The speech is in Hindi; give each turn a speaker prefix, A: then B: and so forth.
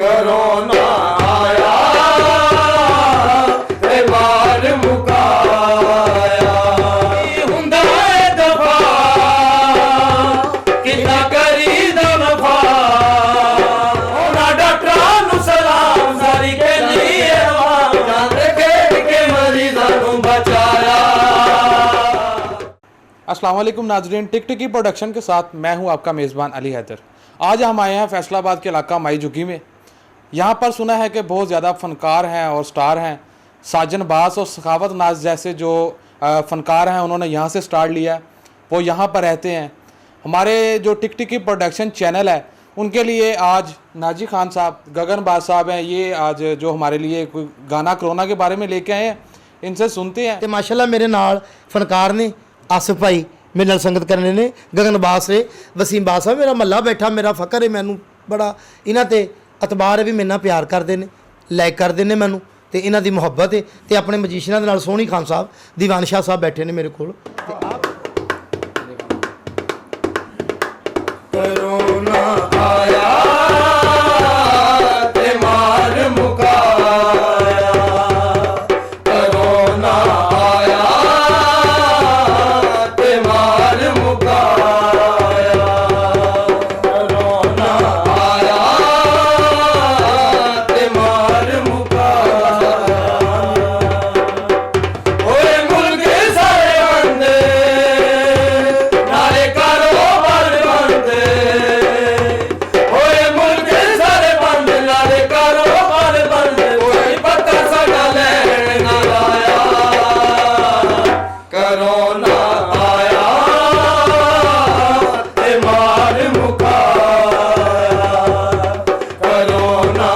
A: करोना आया ते मार मुकाया हुंदा है दफा कितना करी दफा ना डॉक्टरां नू सलाम सारी के लिए जान खेड के मरीज़ां नू बचाया।
B: अस्सलाम वालेकुम नाज़रीन, टिक टिकी प्रोडक्शन के साथ मैं हूं आपका मेज़बान अली हैदर। आज हम आए हैं फैसलाबाद के इलाका माई झुग्गी में। यहाँ पर सुना है कि बहुत ज़्यादा फ़नकार हैं और स्टार हैं। साजन बास और सखावत नाज जैसे जो फ़नकार हैं उन्होंने यहाँ से स्टार्ट लिया है, वो यहाँ पर रहते हैं। हमारे जो टिक टिकी प्रोडक्शन चैनल है उनके लिए आज नाजी खान साहब, गगन बास साहब हैं, ये आज जो हमारे लिए कोई गाना कोरोना के बारे में लेके आए हैं, इनसे सुनते हैं।
C: तो माशाल्लाह मेरे नाल फनकार ने आसिफ भाई मेरे नाल संगत करने ने, गगन बास ने, वसीम बास है, मेरा मल्ला बैठा, मेरा फकर है, मैनू बड़ा इन्हां ते अतबार है भी मेरे नाल प्यार करते हैं, लाइक करते हैं मैनू, तो इन्हां दी मुहब्बत है। तो अपने मजीशियनां दे नाल सोहनी खान साहब, दीवान शाह साहब बैठे ने मेरे कोल।
A: करोना आया ते मार मुकाया करोना आया ते मार मुकाया करोना आया ते मार मुकाया ओए मुल्क सारे बंदे नाले कारोबार बंदे ओए मुल्क सारे बंदे नाले कारोबार बंदे कोई पता साडा लैण ना आया करोना आया ते मार मुकाया करोना